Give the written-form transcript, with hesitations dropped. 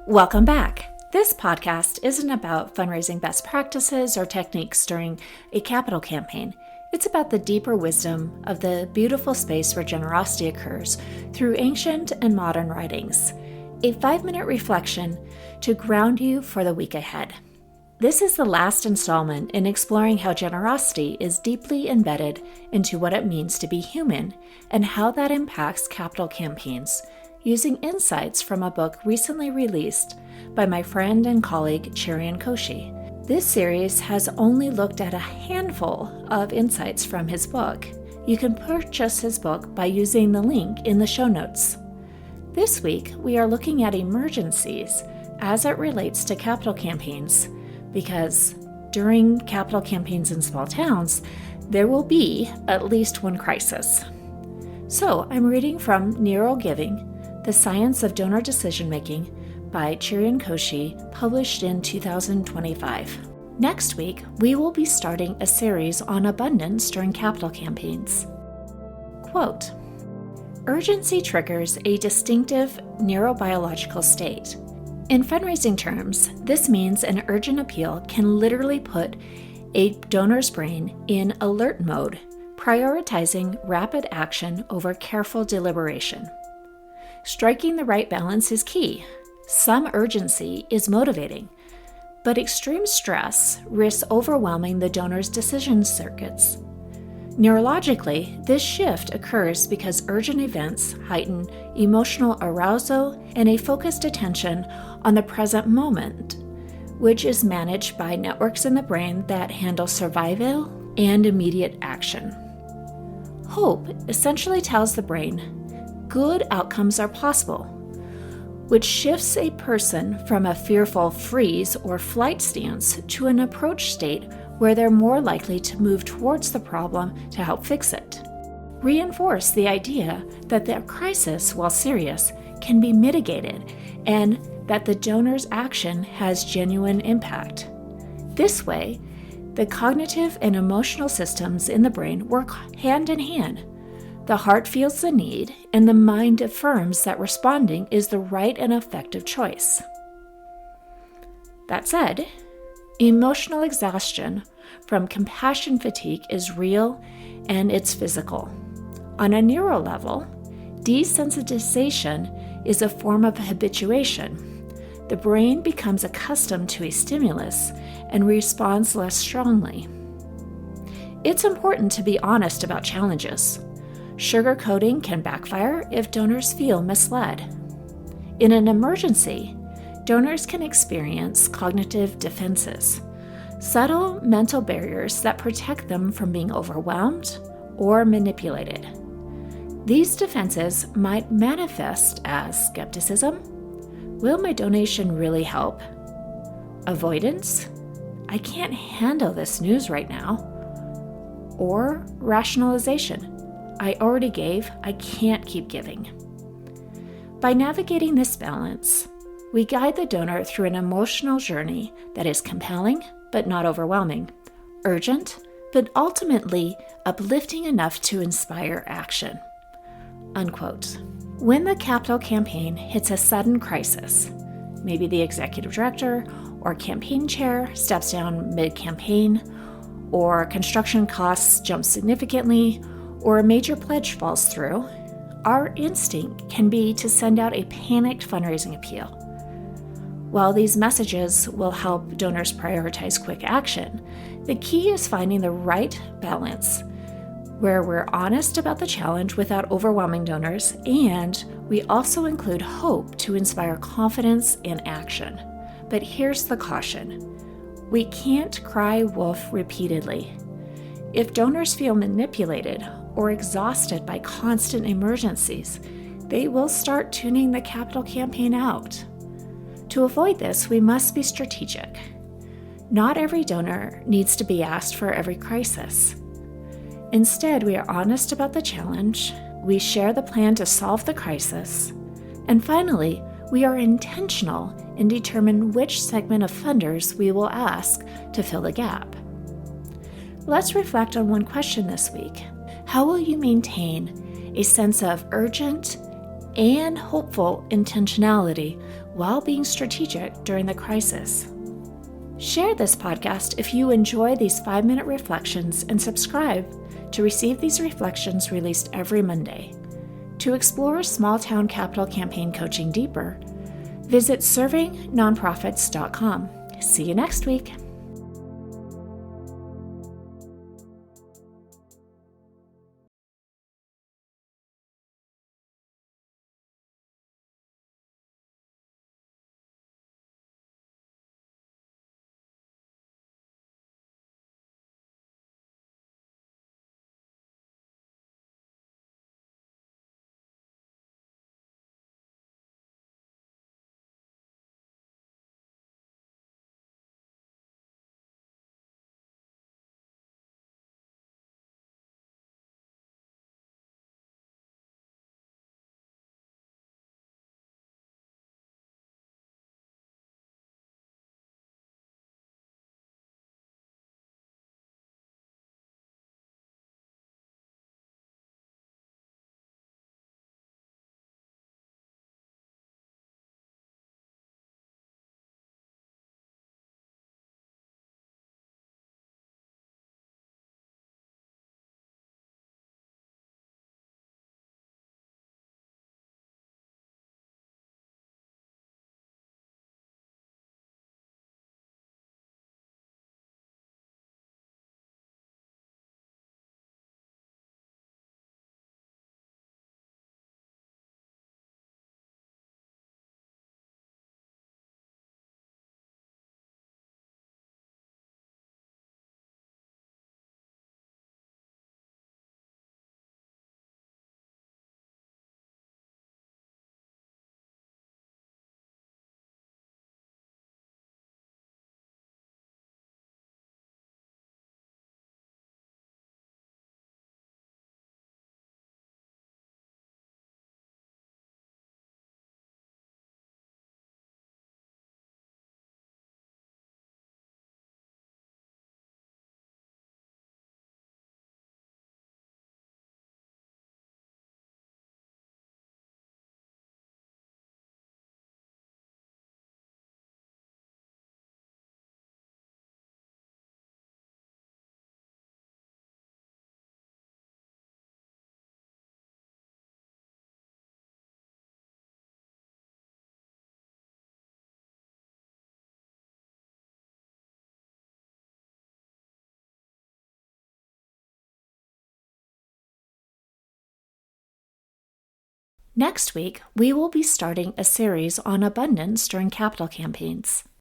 Welcome back. This podcast isn't about fundraising best practices or techniques during a capital campaign. It's about the deeper wisdom of the beautiful space where generosity occurs through ancient and modern writings. A 5-minute reflection to ground you for the week ahead. This is the last installment in exploring how generosity is deeply embedded into what it means to be human and how that impacts capital campaigns, using insights from a book recently released by my friend and colleague Cherian Koshi. This series has only looked at a handful of insights from his book. You can purchase his book by using the link in the show notes. This week, we are looking at emergencies as it relates to capital campaigns, because during capital campaigns in small towns, there will be at least one crisis. So I'm reading from Neurogiving, The Science of Donor Decision-Making by Cherian Koshi, published in 2025. Next week, we will be starting a series on abundance during capital campaigns. Quote, "Urgency triggers a distinctive neurobiological state. In fundraising terms, this means an urgent appeal can literally put a donor's brain in alert mode, prioritizing rapid action over careful deliberation. Striking the right balance is key. Some urgency is motivating, but extreme stress risks overwhelming the donor's decision circuits. Neurologically, this shift occurs because urgent events heighten emotional arousal and a focused attention on the present moment, which is managed by networks in the brain that handle survival and immediate action. Hope essentially tells the brain good outcomes are possible, which shifts a person from a fearful freeze or flight stance to an approach state where they're more likely to move towards the problem to help fix it. Reinforce the idea that the crisis, while serious, can be mitigated and that the donor's action has genuine impact. This way, the cognitive and emotional systems in the brain work hand in hand. The heart feels the need, and the mind affirms that responding is the right and effective choice. That said, emotional exhaustion from compassion fatigue is real and it's physical. On a neuro level, desensitization is a form of habituation. The brain becomes accustomed to a stimulus and responds less strongly. It's important to be honest about challenges. Sugarcoating can backfire if donors feel misled. In an emergency, donors can experience cognitive defenses, subtle mental barriers that protect them from being overwhelmed or manipulated. These defenses might manifest as skepticism. Will my donation really help? Avoidance? I can't handle this news right now. Or rationalization? I already gave, I can't keep giving. By navigating this balance, we guide the donor through an emotional journey that is compelling but not overwhelming, urgent but ultimately uplifting enough to inspire action." Unquote. When the capital campaign hits a sudden crisis, maybe the executive director or campaign chair steps down mid-campaign, or construction costs jump significantly, or a major pledge falls through, our instinct can be to send out a panicked fundraising appeal. While these messages will help donors prioritize quick action, the key is finding the right balance where we're honest about the challenge without overwhelming donors, and we also include hope to inspire confidence and action. But here's the caution. We can't cry wolf repeatedly. If donors feel manipulated or exhausted by constant emergencies, they will start tuning the capital campaign out. To avoid this, we must be strategic. Not every donor needs to be asked for every crisis. Instead, we are honest about the challenge, we share the plan to solve the crisis, and finally, we are intentional and determine which segment of funders we will ask to fill the gap. Let's reflect on one question this week. How will you maintain a sense of urgent and hopeful intentionality while being strategic during the crisis. Share this podcast if you enjoy these 5-minute reflections and subscribe to receive these reflections released every Monday. To explore small town capital campaign coaching deeper, visit servingnonprofits.com. See you next week. Next week, we will be starting a series on abundance during capital campaigns.